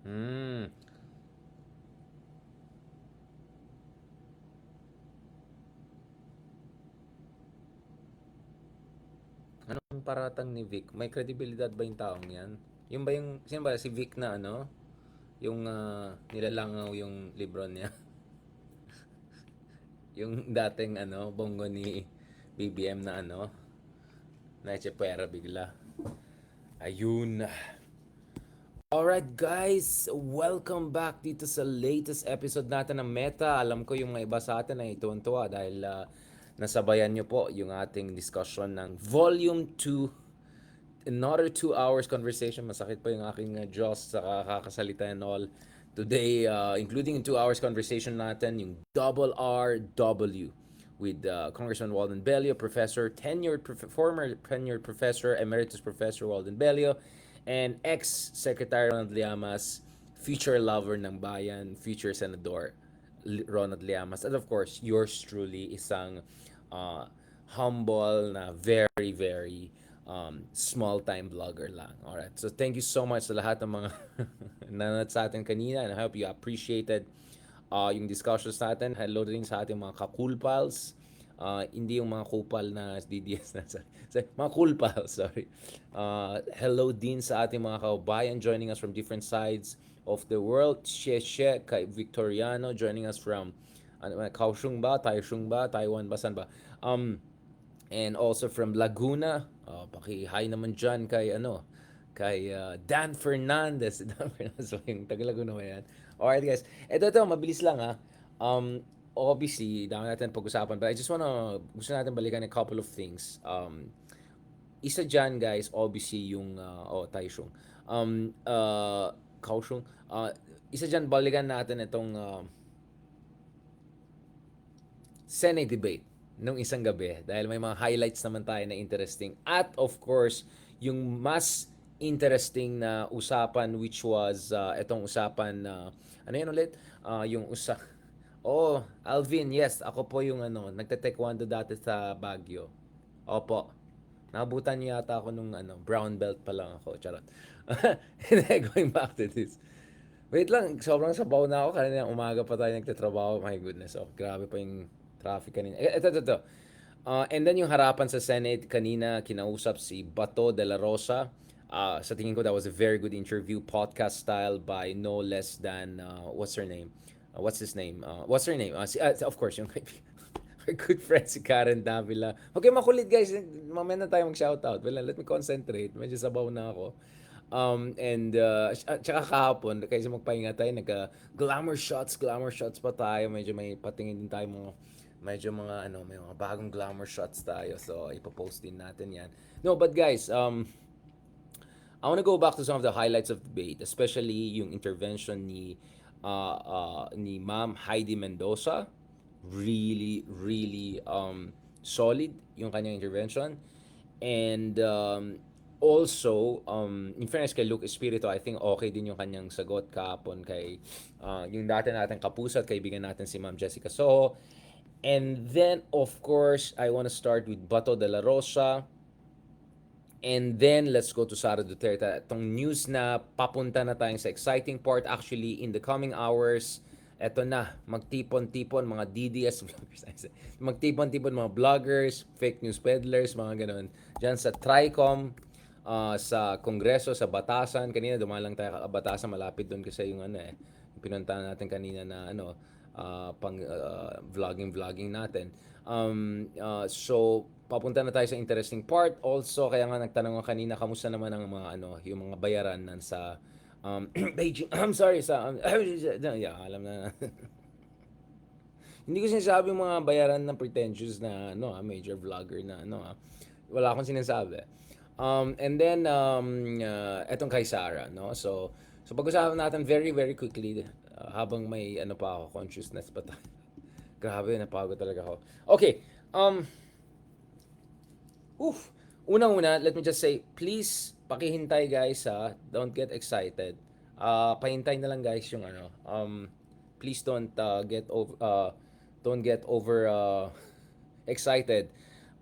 Hmm. Anong paratang ni Vic? May kredibilidad ba yung taong yan? Yung ba yung, sino ba? Si Vic na ano? Yung nilalangaw yung libro niya. Yung dating ano, bongo ni BBM na ano, na pera bigla. Ayun. Alright guys, welcome back dito sa latest episode natin ng Meta. Alam ko yung mga iba sa atin ay tuwan-tuwa dahil nasabayan nyo po yung ating discussion ng Volume 2. Another 2 hours conversation. Masakit pa yung aking jaws sa kakakasalita and all. Today, including in 2 hours conversation natin, yung double RW with Congressman Walden Bello, former tenured professor, emeritus professor Walden Bello, and ex-secretary Ronald Llamas, future lover ng bayan, future senador Ronald Llamas, and of course, yours truly, isang uh, humble na very, very small-time vlogger lang. Alright, so thank you so much sa lahat ng mga nanonood sa atin kanina, and I hope you appreciated yung discussions natin. Hello din sa ating mga ka-cool pals. Hindi yung mga kupal na DDS na mga cool pals, sorry. Hello din sa ating mga kaubayan joining us from different sides of the world. Xie kay Victoriano joining us from Kaohsiung ba, Taichung ba, Taiwan ba, saan ba? And also from Laguna, paki-hi naman dyan kay kay Dan Fernandez. Dan Fernandez, so yung taga Laguna ba yan? Alright guys, ito, mabilis lang ha. Obviously, dami natin pag-usapan, but I just gusto natin balikan a couple of things. Isa dyan guys, obviously yung, Taichung. Kaohsiung. Isa dyan, balikan natin itong Senate debate nung isang gabi dahil may mga highlights naman tayo na interesting. At of course, yung mas interesting na usapan which was itong usapan na ano yan ulit? Yung Oh, Alvin, yes, ako po yung nagte-taekwondo dati sa Baguio. Opo. Nabutan niyo yata ako nung brown belt pa lang ako. Charot. Going back to this. Wait lang, sobrang sabaw na ako. Kanina umaga pa tayo nagtatrabaho. My goodness. Oh, grabe pa yung traffic kanina. Ito. And then yung harapan sa Senate kanina, kinausap si Bato de la Rosa. Sa tingin ko, that was a very good interview, podcast style by no less than, what's her name? What's his name? What's her name? Of course, yung our good friend si Karen Davila. Okay, makulit guys. Mamaya na tayo mag-shoutout. Well, let me concentrate. Medyo sabaw na ako. And tsaka kahapon, kaysa magpahinga tayo, glamour shots pa tayo. Medyo may patingin din tayo medyo may mga bagong glamour shots tayo. So, ipopost din natin yan. No, but guys, I want to go back to some of the highlights of the debate, especially yung intervention ni Ma'am Heidi Mendoza. Really, really solid yung kanyang intervention. And also, in fairness kay Luke Espiritu, I think okay din yung kanyang sagot kahapon kay yung dati natin kapuso at kaibigan natin si Ma'am Jessica Soho. And then, of course, I want to start with Bato de la Rosa. And then, let's go to Sara Duterte. Itong news na papunta na tayo sa exciting part. Actually, in the coming hours, eto na, magtipon-tipon mga DDS vloggers. Magtipon-tipon mga vloggers, fake news peddlers, mga ganun. Diyan sa TRICOM, sa Kongreso, sa Batasan. Kanina dumalang tayo sa Batasan, malapit doon kasi yung yung pinuntahan natin kanina na pang vlogging natin. So papunta na tayo sa interesting part. Also, kaya nga nagtanong ako kanina, kamusta naman ang mga yung mga bayaran nan sa Beijing. I'm sorry sa yeah, alam na. Hindi ko sinasabi yung mga bayaran ng pretentious na major vlogger na wala akong sinasabi. And then etong kay Sarah, no? So pag-usapan natin very very quickly habang may pa ako, consciousness pa tayo. Grabe, napagod talaga ako. Okay. Oof. Unang-una, let me just say, please pakihintay guys ha. Don't get excited. Pahintay na lang guys yung please don't get over excited.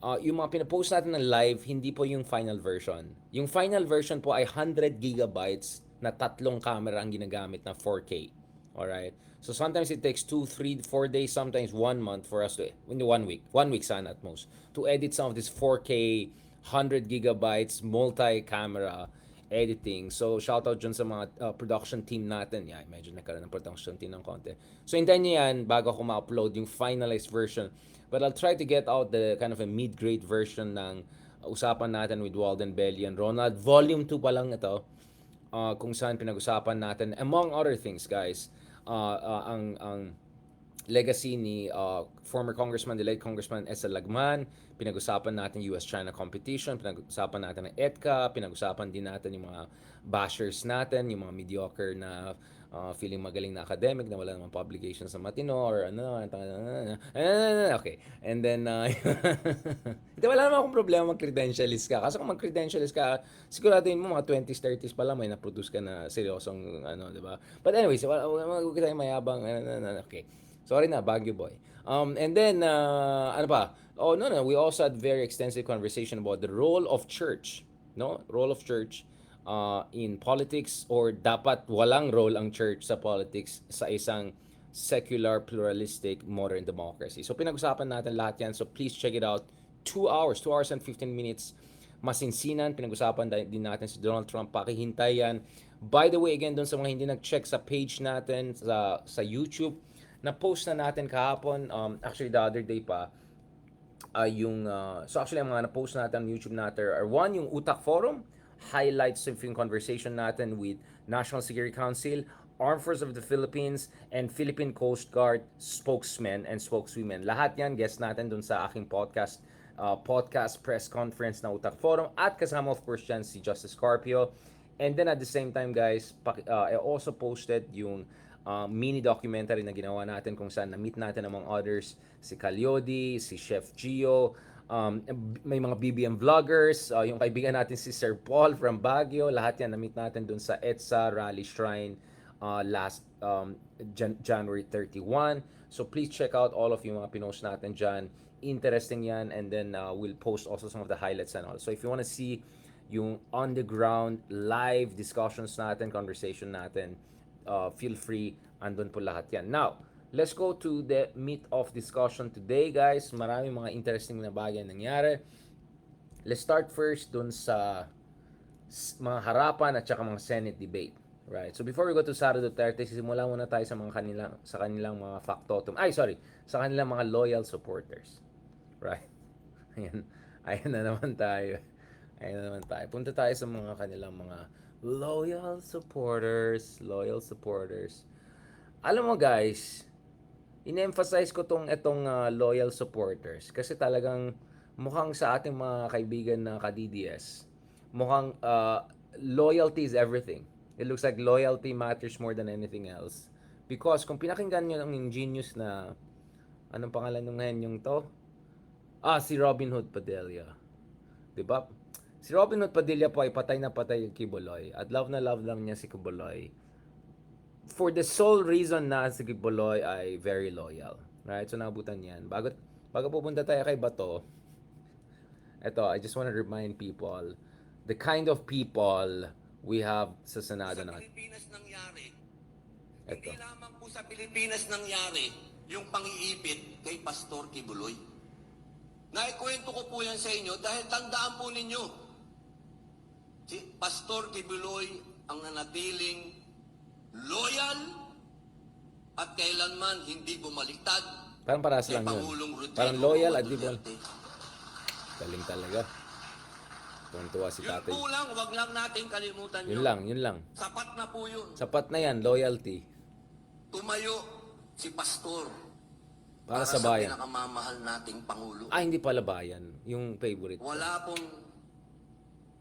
Yung mga pinapost natin ng live, hindi po yung final version. Yung final version po ay 100 gigabytes na 3 camera ang ginagamit na 4K. Alright? So sometimes it takes 2, 3, 4 days, sometimes 1 month for us to, hindi 1 week, 1 week sana at most, to edit some of this 4K, 100 gigabytes, multi-camera editing. So shoutout dyan sa mga production team natin. Yeah, medyo nagkaroon ng production team ng konti. So hintayin nyo yan bago ako ma-upload yung finalized version. But I'll try to get out the kind of a mid-grade version ng usapan natin with Walden Belly and Ronald. Volume 2 pa lang ito. Kung saan pinag-usapan natin, among other things, guys, ang legacy ni former Congressman, the late Congressman Esa Lagman. Pinag-usapan natin US-China competition, pinag-usapan natin ang EDCA, pinag-usapan din natin yung mga bashers natin, yung mga mediocre na feeling magaling na academic na wala namang publications sa matino or ano. Okay. And then, hindi, wala naman akong problema mag-credentialist ka. Kasi kung mag-credentialist ka, siguraduhin mo mga 20s, 30s pa lang may na-produce ka na seryosong ano, di ba? But anyways, huwag tayong mayabang. Okay. Sorry na, Baguio boy. And then, ano pa? Oh, no. We also had very extensive conversation about the role of church. No? Role of church in politics, or dapat walang role ang church sa politics sa isang secular, pluralistic, modern democracy. So, pinag-usapan natin lahat yan. So, please check it out. 2 hours and 15 minutes. Masinsinan. Pinag-usapan din natin si Donald Trump. Pakihintay yan. By the way, again, doon sa mga hindi nag-check sa page natin sa YouTube, na-post na natin kahapon, actually the other day pa, so actually ang mga na-post natin on YouTube natin are one, yung Utak Forum, highlights yung conversation natin with National Security Council, Armed Forces of the Philippines, and Philippine Coast Guard spokesmen and spokeswomen. Lahat yan, guest natin dun sa aking podcast press conference na Utak Forum, at kasama of course dyan si Justice Carpio. And then at the same time, guys, I also posted yung mini documentary na ginawa natin kung saan na-meet natin among others si Calyodi, si Chef Gio, may mga BBM vloggers, yung kaibigan natin si Sir Paul from Baguio, lahat yan na-meet natin dun sa EDSA Rally Shrine last January 31. So please check out all of yung mga pinost natin dyan. Interesting yan, and then we'll post also some of the highlights and all. So if you want to see yung on the ground live discussions natin, conversation natin, feel free, andun po lahat yan. Now, let's go to the meat of discussion today, guys. Maraming mga interesting na bagay nangyari. Let's start first dun sa mga harapan at saka mga Senate debate. Right. So before we go to Sara Duterte, sisimula muna tayo sa kanilang mga factotum. Sa kanilang mga loyal supporters. Right. Ayan na naman tayo. Punta tayo sa mga kanilang mga loyal supporters. Alam mo, guys, in-emphasize ko itong loyal supporters kasi talagang mukhang sa ating mga kaibigan na ka-DDS, mukhang loyalty is everything. It looks like loyalty matters more than anything else. Because kung pinakinggan nyo ng ingenious na, anong pangalan nung ngayon yung to? Si Robin Hood Padilla. Diba? Si Robin Hood Padilla po ay patay na patay kay Kibuloy. At love na love lang niya si Kibuloy. For the sole reason na si Kibuloy ay very loyal. Right? So nabutan yan. Bago pupunta tayo kay Bato, I just want to remind people the kind of people we have sa Senado natin. Sa Pilipinas nangyari. Hindi lamang po sa Pilipinas nangyari yung pang-iipit kay Pastor Kibuloy. Naikwento ko po yan sa inyo dahil tandaan po ninyo, si Pastor Kibuloy ang nanatiling loyal at kailanman hindi bumaliktad. Parang parehas lang yun. Parang loyal at di ba? Galing talaga. Tuwan-tuwa si tatay. Yun po lang, wag lang natin kalimutan Yun lang. Sapat na po yun. Sapat na yan, loyalty. Tumayo si Pastor Para sa bayan. pinakamamahal nating Pangulo. Hindi pala bayan. Yung favorite. Wala pong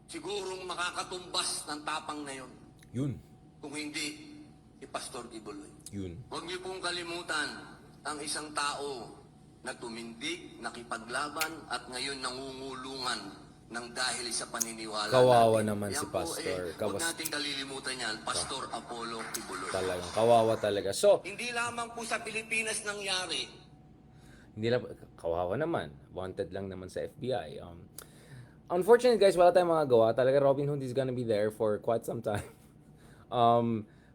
sigurong makakatumbas ng tapang na yun. Yun. Kung hindi si Pastor Kibuloy. Yun. Huwag niyo pong kalimutan ang isang tao na tumindig, nakipaglaban at ngayon nangungulungan ng dahil sa paniniwala Kawawa natin. naman si Pastor. Huwag natin kalilimutan yan, Pastor Apollo Kibuloy. Talagang kawawa talaga. So, Hindi lamang po sa Pilipinas nangyari. hindi lang, kawawa naman. Wanted lang naman sa FBI. Unfortunately, guys, wala tayong magagawa. Talaga, Robin Hood is gonna be there for quite some time.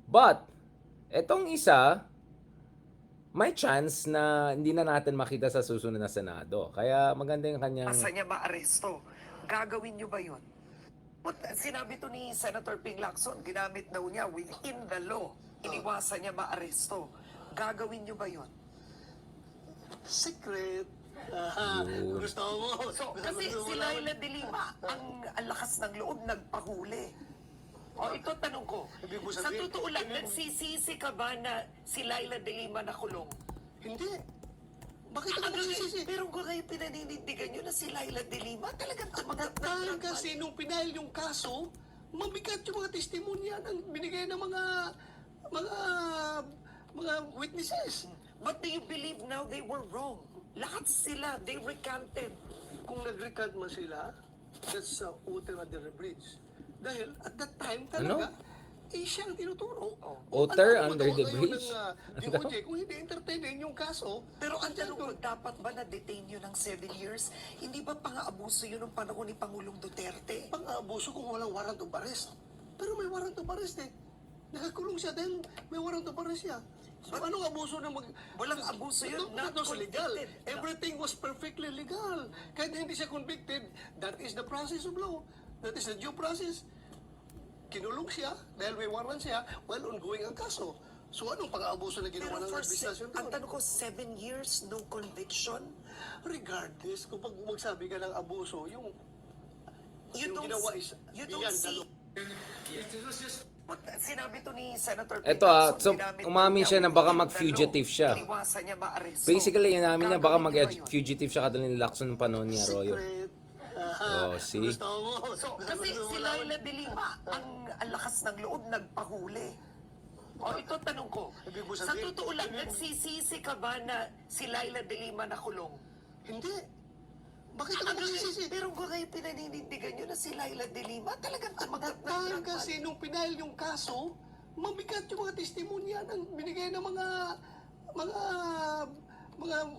But, etong isa, may chance na hindi na natin makita sa susunod na Senado. Kaya maganda yung kanyang... Asa niya maaresto. Gagawin niyo ba yun? Sinabi to ni Senator Ping Lacson, ginamit daw niya within the law. Iniwasan niya maaresto. Gagawin niyo ba yun? Secret. Yun. Gusto mo? So, kasi si Laila de Lima, ang lakas ng loob, nagpahuli. O, ito tanong ko. Ibig mo Sa sabihin, totoo lang, nagsisisi ka ba na si Laila de Lima nakulong? Hindi. Bakit ako nagsisisi? Pero kung kayo pinaninindigan nyo na si Laila de Lima, talagang tumanggap na Dahil kasi nung pinahil yung kaso, mabigat yung mga testimonya ng binigay ng mga witnesses. But do you believe now they were wrong? Lahat sila, they recanted. Kung nag-recant man sila, that's utera de bridge. Dahil at that time talaga, siya ang tinuturo. Uter Ano under the magawa bridge? ngayon ng DOJ kung hindi entertainin yung kaso? Pero ang tanong ko, dapat ba na-detain yun ng 7 years? Hindi ba pang-aabuso yun ng panahon ni Pangulong Duterte? Pang-aabuso kung walang warrant of arrest. Pero may warrant of arrest eh. Nakakulong siya dahil may warrant of arrest siya. So anong abuso na Walang abuso yun, That not was legal. convicted. Everything was perfectly legal. Kahit hindi siya convicted, that is the process of law. That is the due process. Kinulong siya dahil may warrant siya while ongoing ang kaso. So anong pang-aabuso na Pero ginawa ng administrasyon ang doon? tanong ko, 7 years, no conviction? Regardless, kung pag magsabi ka ng abuso, yung ginawa is you don't beyond the see. law. Sinabi to ni Senator Eto, so, umamin siya na baka mag-fugitive siya. Iniwasan niya maaresto. Basically, inamin niya baka Gagawin niyo ba yun? mag-fugitive siya kadalhin ni Lacson ng panahon ni Arroyo. Secret. Oh, see? Gusto mo? So, kasi si Laila de Lima, ang lakas ng loob, nagpahuli. O, ito tanong ko. Ibig mo Sa sabihin, totoo lang, nagsisisi ka ba na si Laila de Lima nakulong? Hindi. Bakit ako nagsisisi? Pero kung kayo pinaninindigan nyo na si Laila de Lima, talagang tumanggap na Dahil kasi nung pinahil yung kaso, mabigat yung mga testimonya ng binigay ng mga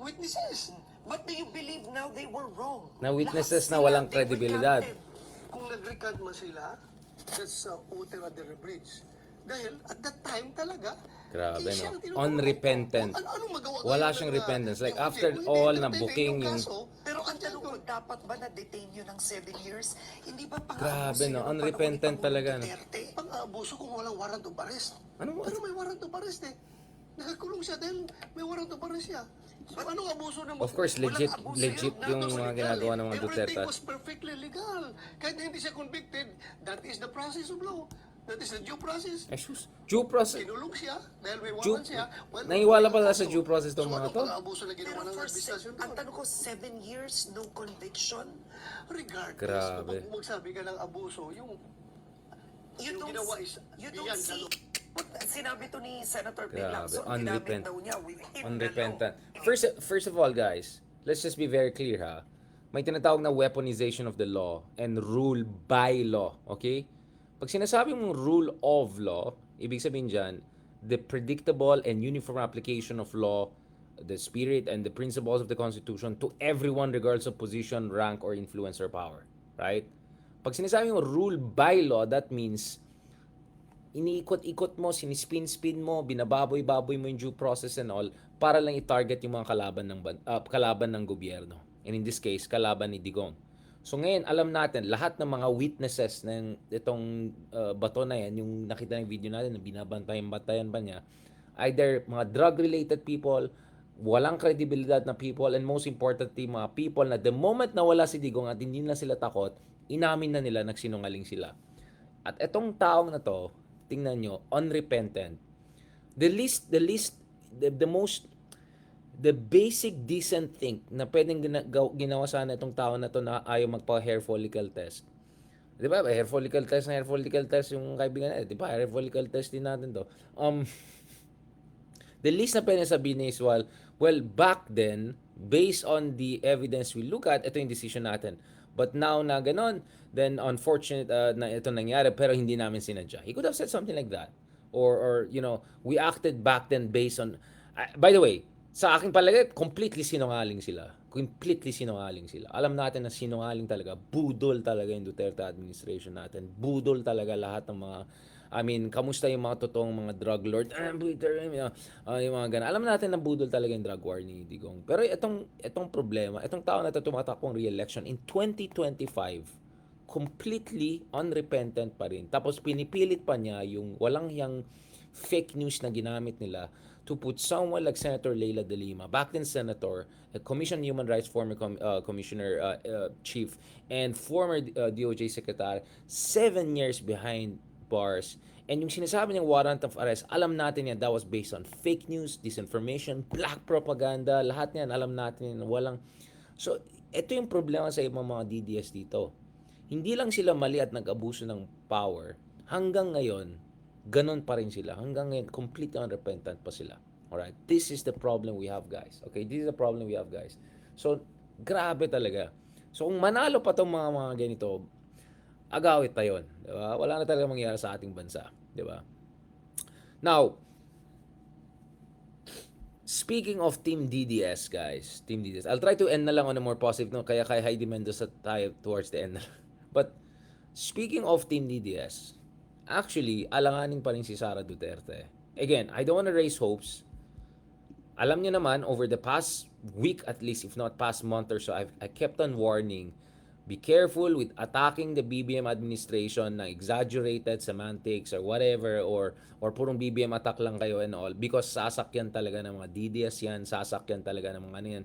witnesses. But do you believe now they were wrong? Na witnesses Lahat na sila, walang they kredibilidad. recanted. Kung nag-recant man sila, that's utera de bridge. Dahil at that time talaga, Grabe, siya no? ang tinuturo. Unrepentant. Anong magawa Wala ngayon siyang ng, repentance. Like, DOJ? after Kung hindi all na entertainin booking yung... kaso, Pero ang tanong ko, dapat ba na-detain yun ng 7 years? Hindi ba pang Grabe, no? Unrepentant talaga, no? Pang-aabuso kung walang warrant of arrest. Ano mo? Pero may warrant of arrest eh. Nakakulong siya dahil may warrant of arrest siya. So anong abuso na Of course, legit yung mga ginagawa ng mga Duterte. Everything was perfectly legal. Kahit hindi siya convicted, that is the process of law. That is the due process. Ay, sus. Due process. Kinulong siya dahil may Due, warrant siya. Well, naiwala pala sa due process itong so, mga anong to. pang-aabuso na ginawa Pero ng administrasyon ang doon? tanong ko, 7 years, no conviction? Regardless, Grabe. kung magsabi ka ng abuso, yung don't ginawa see- is you don't beyond the see. law. Sinabi to ni Senator Ping Grabe, Lacson, ginamit daw niya within Unrepentant. the law. First of all, guys, let's just be very clear, ha? May tinatawag na weaponization of the law and rule by law, okay? Pag sinasabi mong rule of law, ibig sabihin dyan, the predictable and uniform application of law, the spirit and the principles of the Constitution to everyone regardless of position, rank, or influence or power. Right? Pag sinasabi mong rule by law, that means iniikot-ikot mo, sinispin-spin mo, binababoy-baboy mo yung due process and all para lang i-target yung mga kalaban ng gobyerno. And in this case, kalaban ni Digong. So ngayon, alam natin, lahat ng mga witnesses ng itong bato na yan, yung nakita ng video natin, na binabantayan-bantayan ba niya, either mga drug-related people, walang kredibilidad na people, and most importantly, mga people na the moment na wala si Digong at hindi na sila takot, inamin na nila nagsinungaling sila. At itong taong na to, tingnan nyo, unrepentant. The basic decent thing na pwedeng ginawa sana itong tao na to na ayaw magpa-hair follicle test. Di ba? Hair follicle test yung kaibigan natin. Di ba? Hair follicle test din natin to. The least na pwedeng sabihin is, well, back then, based on the evidence we look at, ito yung decision natin. But now na ganon, then unfortunate na ito nangyari, pero hindi namin sinadya. He could have said something like that. Or you know, we acted back then based on... by the way, sa aking palagay, completely sinungaling sila. Completely sinungaling sila. Alam natin na sinungaling talaga. Budol talaga yung Duterte administration natin. Budol talaga lahat ng mga I mean, kamusta yung mga totoong mga drug lord? Yung mga ganun. Alam natin na budol talaga yung drug war ni Digong. Pero itong problema, itong tao na ito tumatakbong re-election in 2025, completely unrepentant pa rin. Tapos pinipilit pa niya yung walang yang fake news na ginamit nila to put someone like Senator Leila De Lima, back then Senator, a Commission on Human Rights former Commissioner Chief, and former DOJ Secretary, 7 years behind bars. And yung sinasabi niyang warrant of arrest, alam natin yan, that was based on fake news, disinformation, black propaganda, lahat yan, alam natin yan, walang... So, ito yung problema sa ibang mga DDS dito. Hindi lang sila mali at nag-abuso ng power, hanggang ngayon, ganon pa rin sila. Hanggang ngayon, completely unrepentant pa sila. Alright? This is the problem we have, guys. Okay? This is the problem we have, guys. So, grabe talaga. So, kung manalo pa tong mga ganito, agawit pa yun. Diba? Wala na talaga mangyayari sa ating bansa. Diba? Now, speaking of Team DDS, guys. Team DDS. I'll try to end na lang on a more positive note. Kaya kay Heidi Mendoza tayo towards the end. But, speaking of Team DDS, actually, alanganin pa rin si Sara Duterte. Again, I don't want to raise hopes. Alam niyo naman, over the past week at least, if not past month or so, I kept on warning, be careful with attacking the BBM administration na exaggerated semantics or whatever, or purong BBM attack lang kayo and all, because sasakyan talaga ng mga DDS yan, sasakyan talaga ng mga ano yan.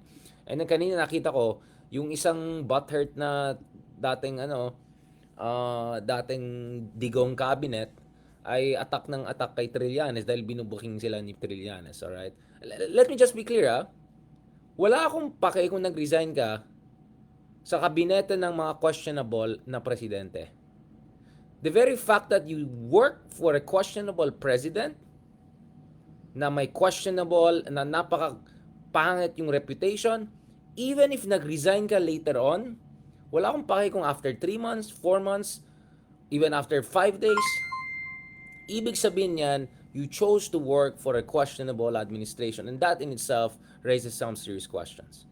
And then kanina nakita ko, yung isang butthurt na dating Digong cabinet ay attack kay Trillanes dahil binubuking sila ni Trillanes, alright? Let me just be clear, wala akong pake kung nag-resign ka sa kabinete ng mga questionable na presidente. The very fact that you work for a questionable president na may questionable, na napaka-pangit yung reputation, even if nag-resign ka later on, wala akong pake kung after 3 months, 4 months, even after 5 days, ibig sabihin yan, you chose to work for a questionable administration, and that in itself raises some serious questions.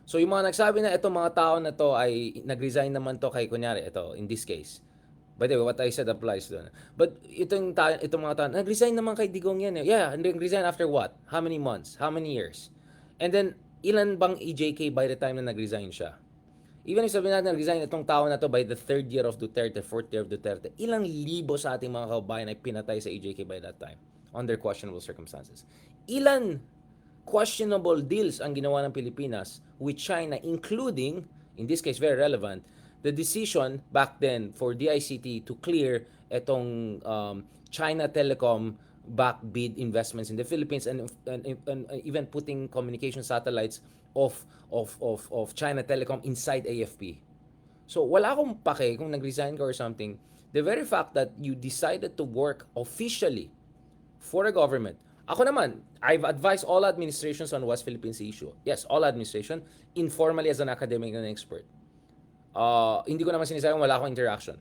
So yung mga nagsabi na itong mga tao na to ay nag-resign naman to kay, kunyari, ito, in this case, by the way, what I said applies doon. But itong mga tao, nag-resign naman kay Digong yan. Yeah, nag-resign after what? How many months? How many years? And then, ilan bang EJK by the time na nag-resign siya? Even if sabihin natin nag-resign itong tao na to by the 3rd year of Duterte, 4th year of Duterte, ilang libo sa ating mga kababayan ay pinatay sa EJK by that time under questionable circumstances. Ilan questionable deals ang ginawa ng Pilipinas with China, including, in this case very relevant, the decision back then for DICT to clear itong China Telecom back bid investments in the Philippines, and even putting communication satellites of China Telecom inside AFP. So wala akong pake kung nag-resign ka or something. The very fact that you decided to work officially for a government. Ako naman, I've advised all administrations on West Philippine Sea issue. Yes, all administration, informally as an academic and expert. Hindi ko naman sinasabing wala akong interaction.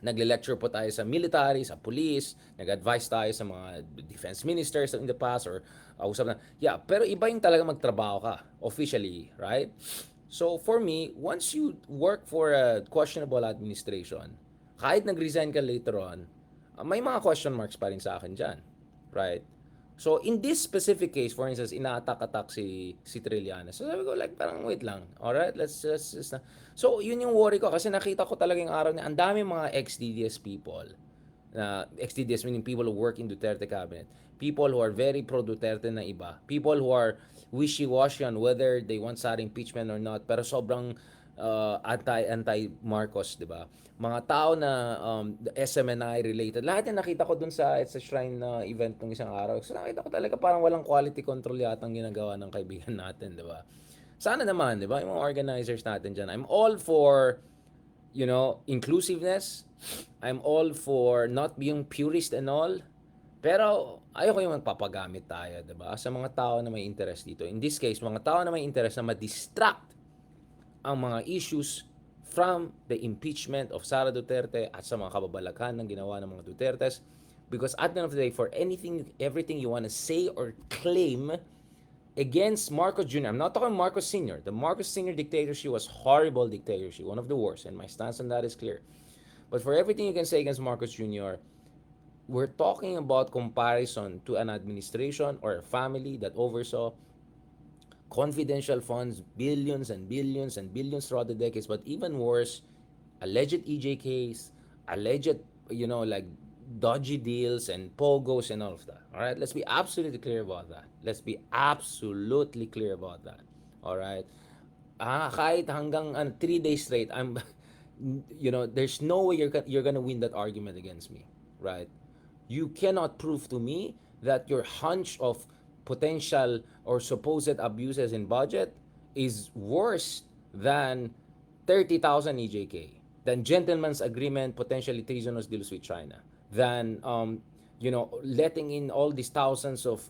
Nagle-lecture po tayo sa military, sa police, nag-advise tayo sa mga defense ministers in the past, or usap na. Yeah, pero iba yung talaga magtrabaho ka officially, right? So for me, once you work for a questionable administration, kahit nag-resign ka later on, may mga question marks pa rin sa akin dyan, right? So in this specific case, for instance, ina-attack si Trillanes. So sabi ko, like, parang wait lang. Alright, let's so yun yung worry ko, kasi nakita ko talaga yung araw na ang dami mga ex-DDS people, ex-DDS meaning people who work in Duterte cabinet, people who are very pro-Duterte na iba, people who are wishy-washy on whether they want Sara impeachment or not, pero sobrang anti-Marcos, di ba? Mga tao na SMNI related. Lahat yung nakita ko dun sa Shrine na event ng isang araw. So nakita ko talaga parang walang quality control yata ang ginagawa ng kaibigan natin, di ba? Sana naman, di ba? Yung mga organizers natin dyan. I'm all for, inclusiveness. I'm all for not being purist and all. Pero ayoko yung magpapagamit tayo, di ba? Sa mga tao na may interest dito. In this case, mga tao na may interest na ma-distract ang mga issues from the impeachment of Sara Duterte at sa mga kababalaghan ng ginawa ng mga Dutertes, because at the end of the day, for everything you want to say or claim against Marcos Jr., I'm not talking Marcos Sr., the Marcos Sr. dictatorship was horrible dictatorship, one of the worst, and my stance on that is clear. But for everything you can say against Marcos Jr., we're talking about comparison to an administration or a family that oversaw confidential funds, billions and billions and billions throughout the decades, but even worse, alleged EJ case, alleged, like dodgy deals and pogos and all of that. All right, let's be absolutely clear about that. Let's be absolutely clear about that. All right. Kahit hanggang 3 days straight, there's no way you're gonna win that argument against me, right? You cannot prove to me that your hunch of potential or supposed abuses in budget is worse than 30,000 EJK, than gentleman's agreement, potentially treasonous deals with China, than letting in all these thousands of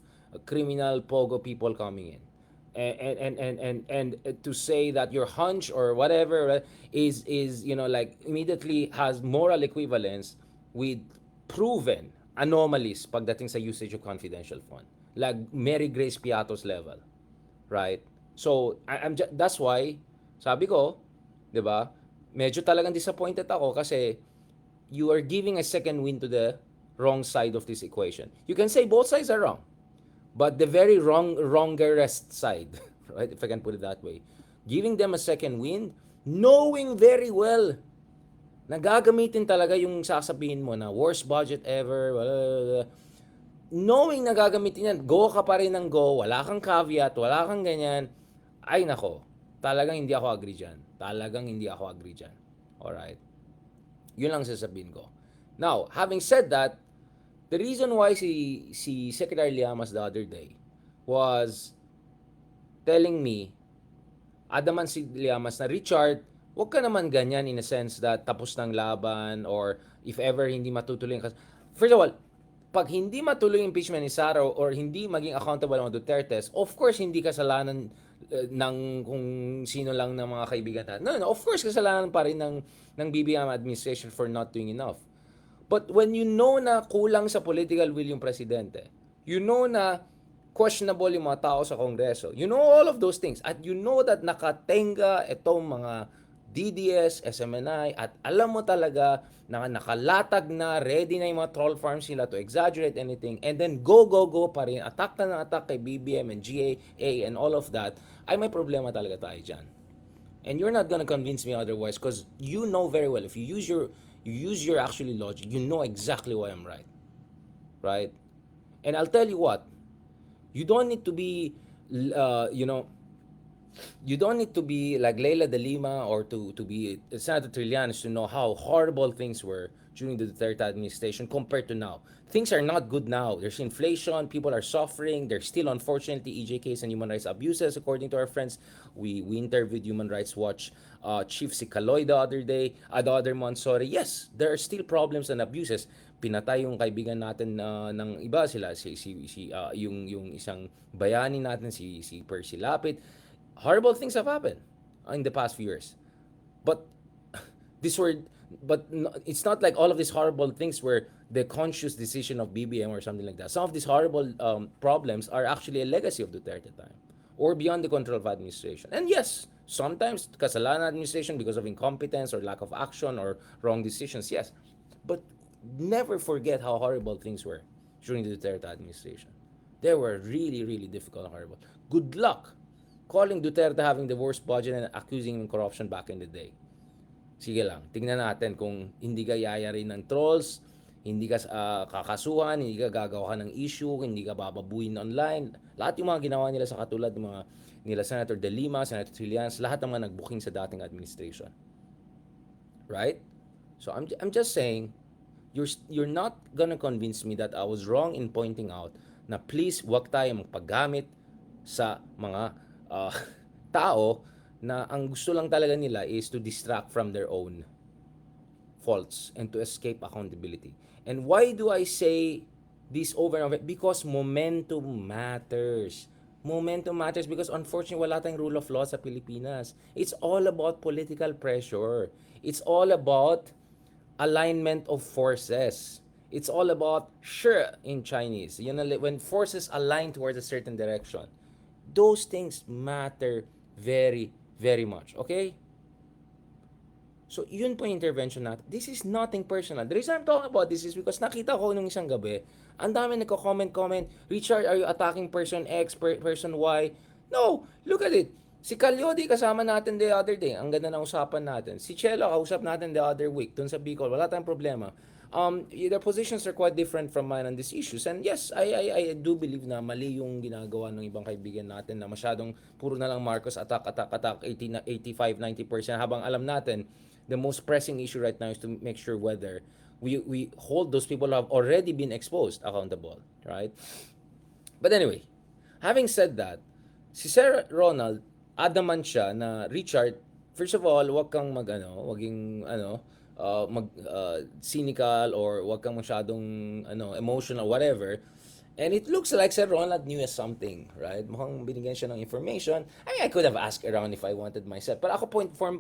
criminal pogo people coming in. And to say that your hunch or whatever is like immediately has moral equivalence with proven anomalies pagdating sa usage of confidential fund, like Mary Grace Piatos level, right? So that's why sabi ko, 'di ba? Medyo talagang disappointed ako kasi you are giving a second win to the wrong side of this equation. You can say both sides are wrong, but the very wrongerest side, right, if I can put it that way, giving them a second win, knowing very well na gagamitin talaga yung sasabihin mo na worst budget ever, blah, blah, blah. Knowing na gagamitin yan, go ka pa rin ng go, wala kang caveat, wala kang ganyan, ay nako, talagang hindi ako agree dyan. Talagang hindi ako agree dyan. Alright? Yun lang sasabihin ko. Now, having said that, the reason why si Secretary Llamas the other day was telling me, adaman si Llamas na, Richard, wag ka naman ganyan in a sense that tapos ng laban or if ever hindi matutuloy. First of all, pag hindi matuloy yung impeachment ni Sara or hindi maging accountable ang Dutertes, of course hindi kasalanan ng kung sino lang ng mga kaibigan natin. No, of course kasalanan pa rin ng BBM administration for not doing enough. But when you know na kulang sa political will yung presidente, you know na questionable yung mga tao sa Kongreso, you know all of those things, at you know that nakatenga itong mga DDS, SMNI, at alam mo talaga na nakalatag na, ready na yung mga troll farms nila to exaggerate anything, and then go pa rin, attack na ng attack kay BBM and GAA and all of that, ay may problema talaga tayo dyan. And you're not gonna convince me otherwise because you know very well, if you use your actually logic, you know exactly why I'm right. Right? And I'll tell you what, you don't need to be, you don't need to be like Leila de Lima or to be Senator Trillanes to know how horrible things were during the Duterte administration compared to now. Things are not good now. There's inflation, people are suffering. There's still, unfortunately, EJKs and human rights abuses, according to our friends. We interviewed Human Rights Watch Chief si Caloy the other month, sorry. Yes, there are still problems and abuses. Pinatay yung kaibigan natin ng iba sila, yung isang bayani natin, si Percy Lapid. Horrible things have happened in the past few years. But it's not like all of these horrible things were the conscious decision of BBM or something like that. Some of these horrible problems are actually a legacy of Duterte time or beyond the control of administration. And yes, sometimes kasalanan administration because of incompetence or lack of action or wrong decisions, yes. But never forget how horrible things were during the Duterte administration. They were really, really difficult and horrible. Good luck calling Duterte having the worst budget and accusing him of corruption back in the day. Sige lang, tingnan natin kung hindi ka yayarin ng trolls, hindi ka kakasuhan, hindi ka gagawa ka ng issue, hindi ka bababuin online. Lahat yung mga ginawa nila sa katulad ng mga nila Senator De Lima, Senator Trillanes, lahat ng mga nag-booking sa dating administration. Right? So I'm just saying, you're not gonna convince me that I was wrong in pointing out na please wag tayo magpaggamit sa mga tao na ang gusto lang talaga nila is to distract from their own faults and to escape accountability. And why do I say this over and over? Because momentum matters. Momentum matters because unfortunately wala tayong rule of law sa Pilipinas. It's all about political pressure. It's all about alignment of forces. It's all about shi in Chinese. You know, when forces align towards a certain direction, those things matter very, very much. Okay? So, yun po yung intervention natin. This is nothing personal. The reason I'm talking about this is because nakita ko nung isang gabi, ang dami nagko-comment, Richard, are you attacking person X, person Y? No, look at it. Si Calyodi kasama natin the other day. Ang ganda ng usapan natin. Si Chelo, kausap natin the other week. Dun sa Bicol, wala tayong problema. Their positions are quite different from mine on these issues. And yes, I do believe na mali yung ginagawa ng ibang kaibigan natin na masyadong puro na lang Marcos attack, 85-90%. Habang alam natin, the most pressing issue right now is to make sure whether we hold those people who have already been exposed accountable, right? But anyway, having said that, si Sir Ronald, adamant siya na Richard, first of all, wag kang cynical or wag kang masyadong emotional, whatever. And it looks like Sir Ronald knew something, right? Mukhang binigyan siya ng information. I mean, I could have asked around if I wanted myself. But ako point for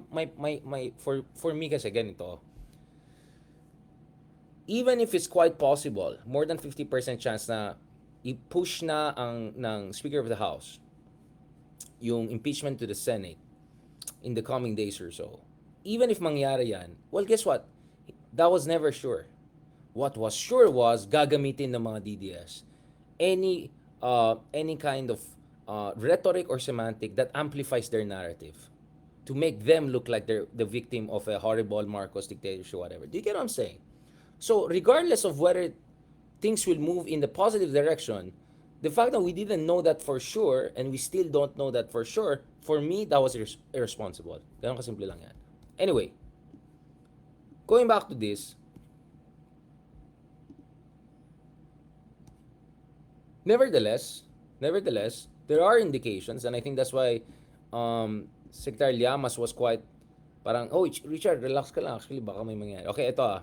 me kasi ganito. Even if it's quite possible, more than 50% chance na i-push na ng Speaker of the House yung impeachment to the Senate in the coming days or so. Even if mangyari yan, well, guess what? That was never sure. What was sure was gagamitin ng mga DDS any kind of rhetoric or semantic that amplifies their narrative to make them look like they're the victim of a horrible Marcos dictatorship, whatever. Do you get what I'm saying? So regardless of whether things will move in the positive direction, the fact that we didn't know that for sure and we still don't know that for sure, for me, that was irresponsible. Ganun kasimple lang yan. Anyway, going back to this, nevertheless, there are indications, and I think that's why Secretary Llamas was quite parang, oh, Richard, relax ka lang. Actually, baka may mangyari. Okay, ito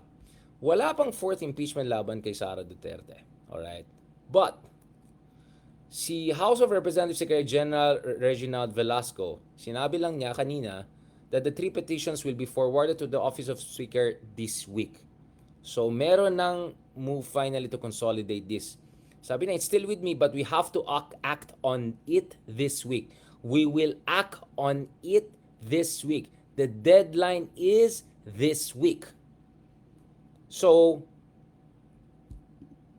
wala pang fourth impeachment laban kay Sara Duterte. Alright? But, si House of Representatives Secretary General Reginald Velasco, sinabi lang niya kanina that the 3 petitions will be forwarded to the Office of Speaker this week. So, meron ng move finally to consolidate this. Sabi na, it's still with me, but we have to act on it this week. We will act on it this week. The deadline is this week. So,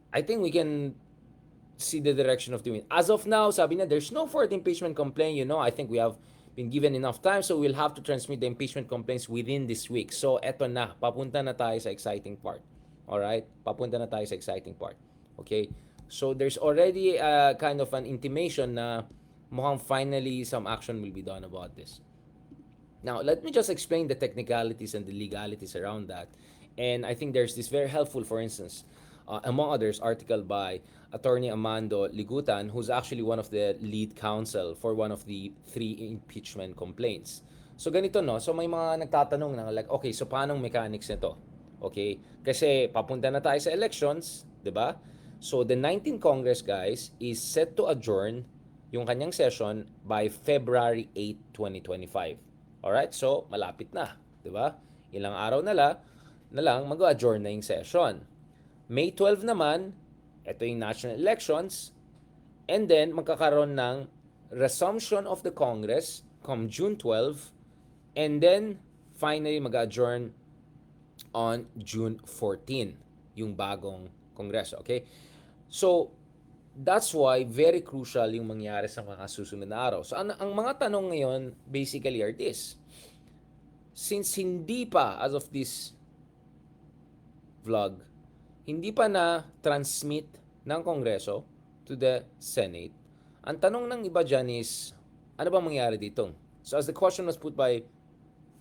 I think we can see the direction of doing it. As of now, sabi na, there's no fourth impeachment complaint. I think we have been given enough time, so we'll have to transmit the impeachment complaints within this week. So, eto na. Papunta na tayo sa exciting part. Alright? Papunta na tayo sa exciting part. Okay? So, there's already kind of an intimation na mukhang finally some action will be done about this. Now, let me just explain the technicalities and the legalities around that. And I think there's this very helpful, for instance, among others, article by Attorney Amando Ligutan, who's actually one of the lead counsel for one of the 3 impeachment complaints. So ganito, no? So may mga nagtatanong na like, okay, so paano mechanics nito? Okay? Kasi papunta na tayo sa elections, 'di ba? So the 19th Congress, guys, is set to adjourn yung kanyang session by February 8, 2025. Alright? So malapit na, 'di ba? Ilang araw na lang mag-adjourn na yung session. May 12 naman, ito yung national elections, and then magkakaroon ng resumption of the Congress come June 12, and then finally mag-adjourn on June 14, yung bagong Kongreso, okay? So, that's why very crucial yung mangyari sa mga susunod na araw. So, ang mga tanong ngayon basically are this. Since hindi pa, as of this vlog, hindi pa na-transmit ng Kongreso to the Senate, ang tanong ng iba dyan is, ano ba mangyari dito? So as the question was put by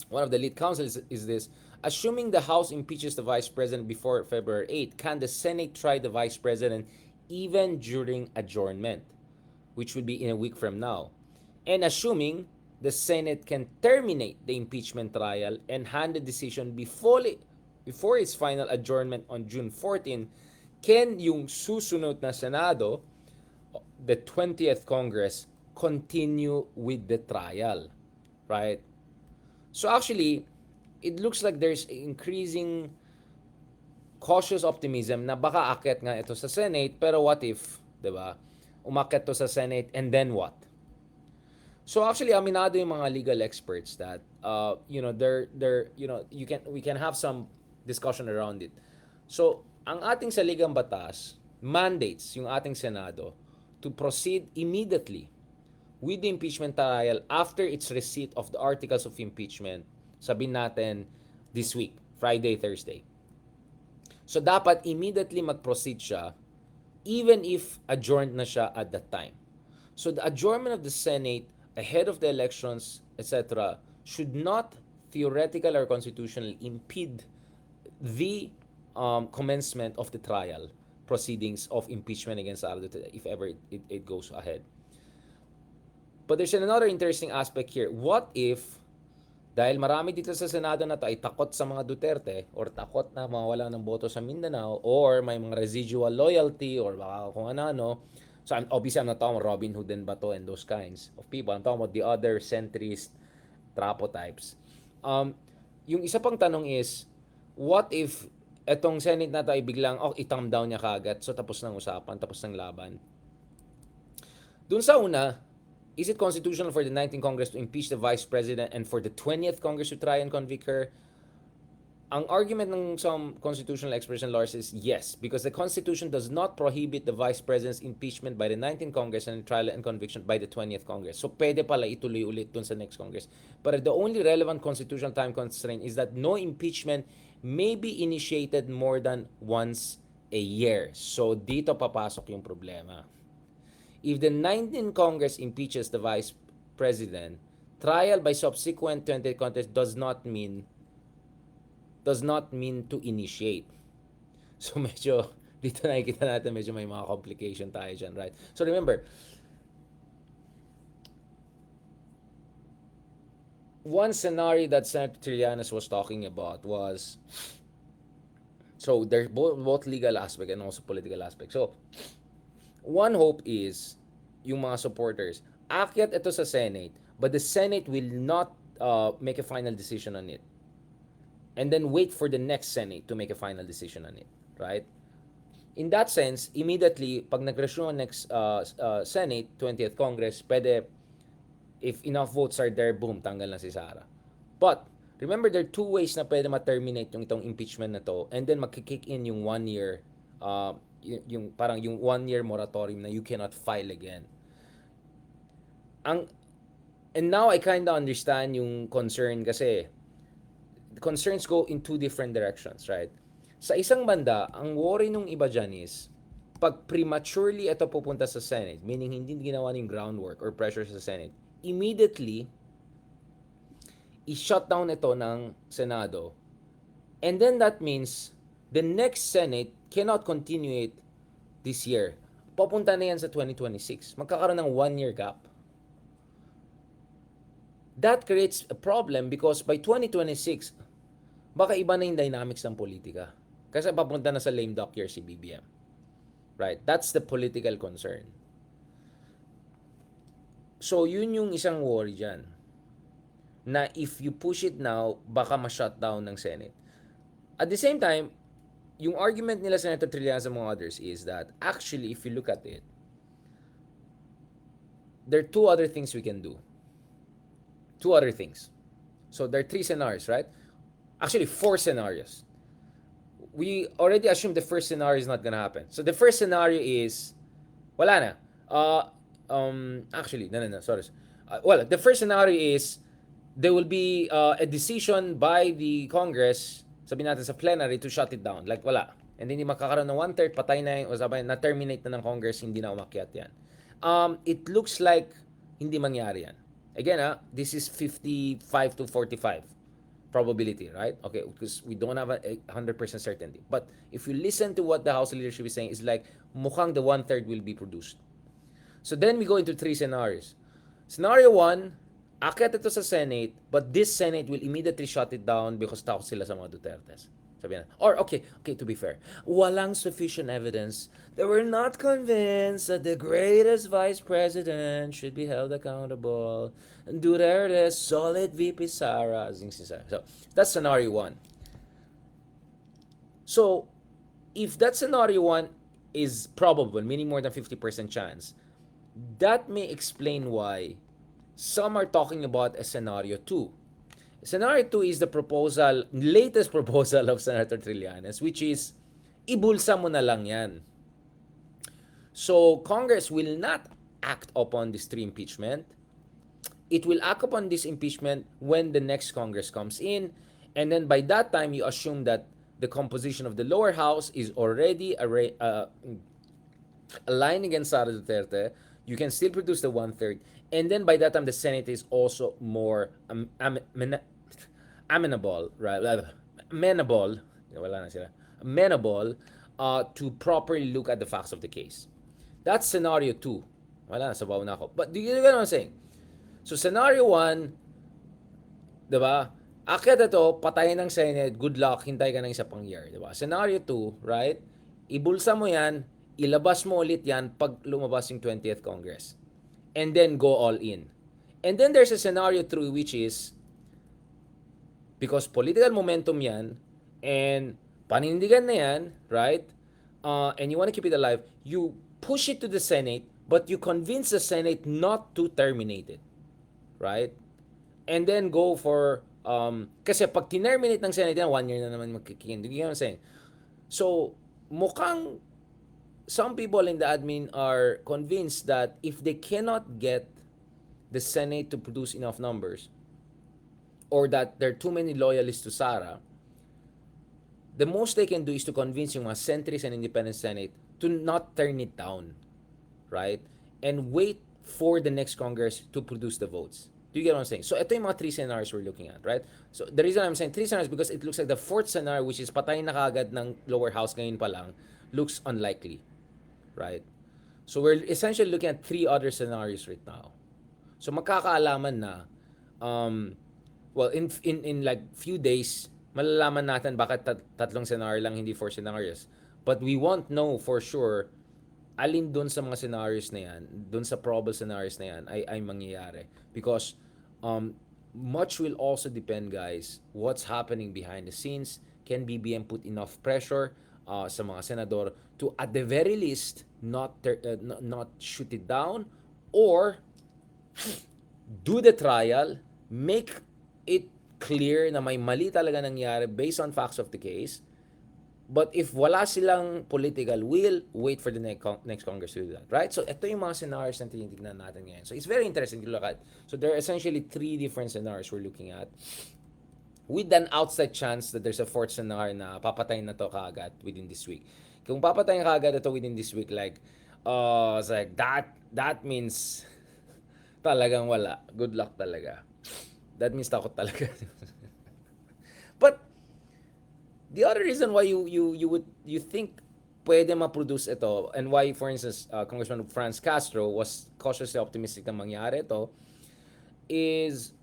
one of the lead counsel is this, assuming the House impeaches the Vice President before February 8, can the Senate try the Vice President even during adjournment, which would be in a week from now? And assuming the Senate can terminate the impeachment trial and hand the decision before its final adjournment on June 14, can yung susunod na Senado, the 20th Congress, continue with the trial? Right? So actually, it looks like there's increasing cautious optimism na baka akyat nga ito sa Senate, pero what if, 'di ba? Umakyat to sa Senate and then what? So actually aminado yung mga legal experts that they're we can have some discussion around it. So ang ating saligang batas mandates yung ating Senado to proceed immediately with the impeachment trial after its receipt of the articles of impeachment, sabihin natin this week, Friday, Thursday. So dapat immediately mag-proceed siya even if adjourned na siya at that time. So the adjournment of the Senate ahead of the elections, etc., should not theoretical or constitutionally impede the commencement of the trial proceedings of impeachment against Sara Duterte if ever it goes ahead. But there's another interesting aspect here. What if, dahil marami dito sa Senado na to ay takot sa mga Duterte or takot na mawala ng boto sa Mindanao or may mga residual loyalty or baka kung ano-ano. So obviously I'm not talking about Robin Hood and Bato and those kinds of people. I'm talking about the other centrist trapo types. Yung isa pang tanong is, what if etong Senate na to ay biglang i-thumb down niya kaagad, so tapos ng usapan, tapos ng laban. Dun sa una, is it constitutional for the 19th Congress to impeach the Vice President and for the 20th Congress to try and convict her? Ang argument ng some constitutional experts and lawyers is yes, because the Constitution does not prohibit the Vice President's impeachment by the 19th Congress and trial and conviction by the 20th Congress. So pwede pala ituloy ulit dun sa next Congress. But the only relevant constitutional time constraint is that no impeachment may be initiated more than once a year. So dito papasok yung problema. If the 19th Congress impeaches the Vice President, trial by subsequent 20th Congress does not mean to initiate. So medyo, dito nakikita natin medyo may mga complication tayo dyan, right? So remember, one scenario that Senator Trillanes was talking about was, so there's both legal aspect and also political aspect. So, one hope is, yung mga supporters, akyat ito sa Senate, but the Senate will not make a final decision on it. And then wait for the next Senate to make a final decision on it, right? In that sense, immediately, pag nag-resume next Senate, 20th Congress, pwede, if enough votes are there, boom, tanggal na si Sara. But, remember, there are two ways na pwede ma-terminate yung itong impeachment na to, and then magkikick in yung 1 year, yung parang yung 1 year moratorium na you cannot file again. And now I kinda understand yung concern kasi concerns go in two different directions, right? Sa isang banda, ang worry nung iba dyan is, pag prematurely ito pupunta sa Senate, meaning hindi ginawa yung groundwork or pressure sa Senate, immediately, i-shut down ito ng Senado. And then that means, the next Senate cannot continue it this year. Papunta na yan sa 2026. Magkakaroon ng 1 year gap. That creates a problem because by 2026, baka iba na yung dynamics ng politika. Kasi papunta na sa lame duck year si BBM. Right? That's the political concern. So, yun yung isang worry dyan. Na if you push it now, baka ma-shut down ng Senate. At the same time, yung argument nila Senator Trillanes and mga others is that actually, if you look at it, there are two other things we can do. Two other things. So, there are 3 scenarios, right? Actually, 4 scenarios. We already assume the first scenario is not gonna happen. So, the first scenario is, wala na. Actually, no, sorry. Well, the first scenario is, there will be a decision by the Congress, sabihin natin sa plenary, to shut it down. Like, wala. And hindi makakaroon ng 1/3, patay na yung, o sabihin, na-terminate na ng Congress, hindi na umakyat yan. It looks like hindi mangyari yan. Again, this is 55 to 45 probability, right? Okay, because we don't have a 100% certainty. But if you listen to what the House leadership is saying, it's like, mukhang the 1/3 will be produced. So then we go into 3 scenarios. Scenario 1, akyat ito sa Senate, but this Senate will immediately shut it down because takot sila sa mga Dutertes. Sabihin na. Or, okay, to be fair, walang sufficient evidence that we're not convinced that the greatest Vice President should be held accountable. Duterte, solid VP Sara. So, that's scenario 1. So, if that scenario 1 is probable, meaning more than 50% chance, that may explain why some are talking about a scenario 2. Scenario 2 is the latest proposal of Senator Trillanes, which is, ibulsa mo na lang yan. So, Congress will not act upon these 3 impeachment. It will act upon this impeachment when the next Congress comes in. And then by that time, you assume that the composition of the lower house is already aligned against Sara Duterte. You can still produce the 1/3. And then by that time, the Senate is also more amenable, right? Amenable, wala na sila. Amenable to properly look at the facts of the case. That's scenario 2. Wala na, sabaw na ako. But do you get what I'm saying? So scenario 1, 'di ba? Akyat ito, patayin ng Senate, good luck, hintay ka ng isa pang year, 'di ba? Scenario 2, right? Ibulsa mo 'yan, ilabas mo ulit 'yan pag lumabas yung 20th Congress. And then go all in. And then there's a scenario 3, which is because political momentum 'yan and panindigan na 'yan, right? And you want to keep it alive, you push it to the Senate, but you convince the Senate not to terminate it. Right? And then go for, kasi pag tinerminate ng Senate yan, 1 year na naman magkikin. You know what I'm saying? So, mukhang some people in the admin are convinced that if they cannot get the Senate to produce enough numbers, or that there are too many loyalists to Sara, the most they can do is to convince yung mga centrist and independent Senate to not turn it down, right? And wait for the next Congress to produce the votes. Do you get what I'm saying? So, ito yung mga 3 scenarios we're looking at, right? So, the reason I'm saying 3 scenarios because it looks like the 4th scenario, which is patayin na kagad ng lower house ngayon pa lang, looks unlikely, right? So, we're essentially looking at 3 other scenarios right now. So, magkakaalaman na, well, in like few days, malalaman natin bakit 3 scenario lang, hindi 4 scenarios. But we won't know for sure alin doon sa mga scenarios na yan, doon sa probable scenarios na yan ay mangyayari. Because much will also depend, guys, what's happening behind the scenes. Can BBM put enough pressure sa mga senador to at the very least not shoot it down, or do the trial, make it clear na may mali talaga nangyari based on facts of the case. But if wala silang political will, wait for the next Congress to do that, right? So, ito yung mga scenarios na tinitignan natin ngayon. So, it's very interesting to look at. So, there are essentially 3 different scenarios we're looking at, with an outside chance that there's a 4th scenario na papatayin na to kaagad within this week. Kung papatayin kaagad ito within this week, like, it's like, that means talagang wala. Good luck talaga. That means takot talaga. But, the other reason why you think pwede ma-produce ito, and why, for instance, Congressman Franz Castro was cautiously optimistic na mangyari ito, is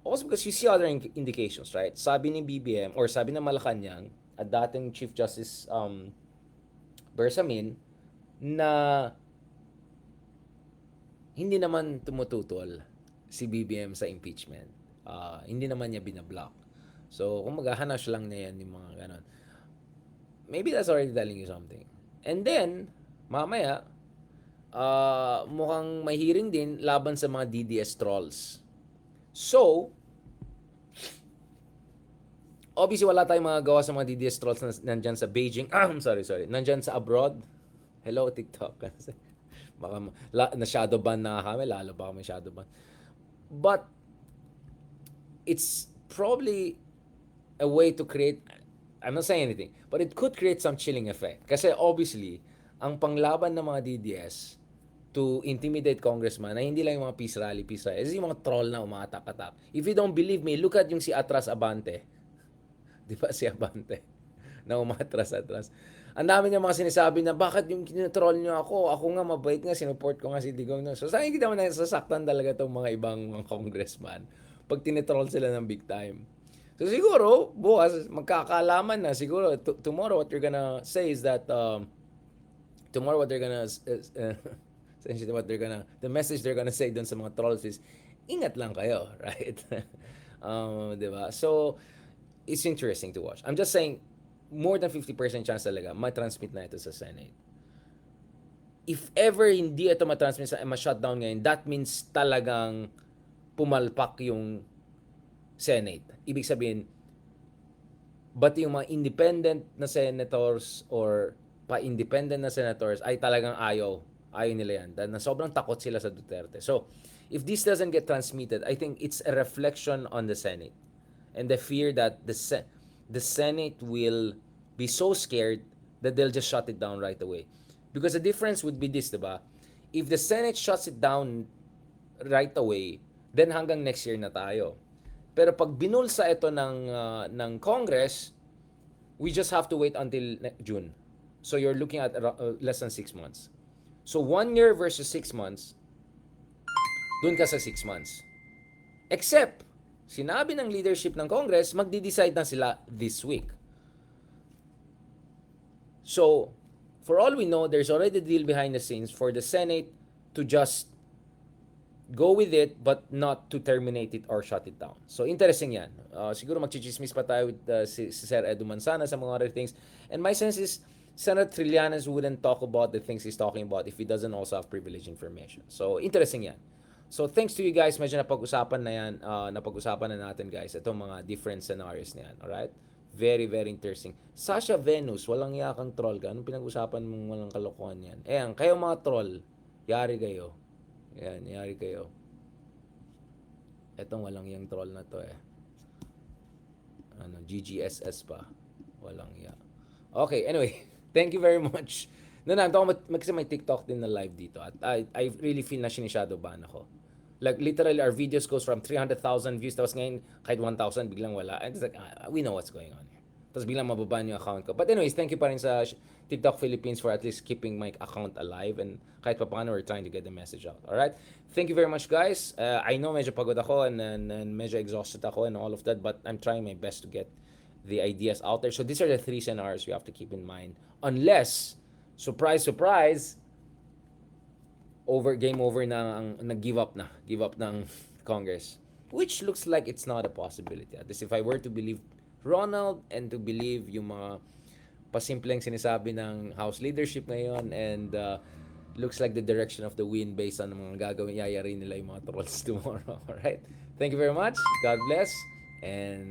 also because you see other indications, right? Sabi ni BBM, or sabi ng Malacanang, at dating Chief Justice Bersamin, na hindi naman tumututol si BBM sa impeachment. Hindi naman niya binablock. So, kung maghahanas lang na yan yung mga ganon, maybe that's already telling you something. And then, mamaya, mukhang may hearing din laban sa mga DDS trolls. So, obviously, wala tayong mga gawa sa mga DDS trolls na nandyan sa Beijing. Sorry. Nandyan sa abroad. Hello, TikTok. Baka na-shadow ban na kami, lalo baka may shadow ban. But, it's probably a way to create, I'm not saying anything, but it could create some chilling effect. Kasi obviously, ang panglaban ng mga DDS to intimidate congressman na hindi lang yung mga peace rally, is yung mga troll na umatak-atak. If you don't believe me, look at yung si Atras Abante. Di ba si Abante? Na umatras-atras. Ang dami niya mga sinasabi na, bakit yung kinotroll niyo ako? Ako nga mabait nga, sinuport ko nga si Digong. So, saan hindi naman nasasaktan talaga itong mga ibang mga congressman pag tinitroll sila ng big time. So siguro, bukas, magkakaalaman na. Siguro, tomorrow what you're gonna say is that, tomorrow what they're gonna, essentially what they're gonna, the message they're gonna say dun sa mga trolls is, ingat lang kayo, right? Diba? So, it's interesting to watch. I'm just saying, more than 50% chance talaga, ma-transmit na ito sa Senate. if ever hindi ito ma-transmit sa ma-shutdown ngayon, that means talagang pumalpak yung Senate. Ibig sabihin, but yung mga independent na senators or pa-independent na senators ay talagang ayaw nila yan. Dahil na sobrang takot sila sa Duterte. So, if this doesn't get transmitted, I think it's a reflection on the Senate. And the fear that the Senate will be so scared that they'll just shut it down right away. Because the difference would be this, diba? If the Senate shuts it down right away, then hanggang next year na tayo. Pero pag binulsa ito ng Congress, we just have to wait until June. So you're looking at less than 6 months. So 1 year versus 6 months, dun ka sa 6 months. Except, sinabi ng leadership ng Congress, magdi-decide na sila this week. So, for all we know, there's already a deal behind the scenes for the Senate to just go with it but not to terminate it or shut it down. So, interesting yan. Siguro magchichismis pa tayo with si Sir Edu Manzana sa mga other things. And my sense is, Senator Trillanes wouldn't talk about the things he's talking about if he doesn't also have privileged information. So, interesting yan. So, thanks to you guys. Medyo napag-usapan na yan. Napag-usapan na natin, guys. Itong mga different scenarios na yan. Alright? Very, very interesting. Sasha Venus, walang yakang troll ka. Anong pinag-usapan mong walang kalokohan yan? Ayan, kayo mga troll, yari kayo. Ayan, yari kayo. Etong walang yang troll na to eh. GGSS pa. Walang ya. Okay, anyway. Thank you very much. Kasi may TikTok din na live dito. At I really feel na sinishadow ban ako. Like, literally, our videos goes from 300,000 views. Tapos ngayon, kahit 1,000, biglang wala. And it's like, we know what's going on here. Tapos biglang mababan yung account ko. But anyways, thank you pa rin sa TikTok Philippines for at least keeping my account alive. And kahit pa paano, we're trying to get the message out. Alright? Thank you very much, guys. I know medyo pagod ako and medyo exhausted ako and all of that. But I'm trying my best to get the ideas out there. So these are the 3 scenarios you have to keep in mind. Unless, surprise, surprise, game over na give up ng Congress, which looks like it's not a possibility. At least if I were to believe Ronald and to believe yung mga pasimpleng sinasabi ng House leadership ngayon, and looks like the direction of the wind based on mga gagawin yayari nila yung mga trolls tomorrow. Alright, thank you very much, God bless, and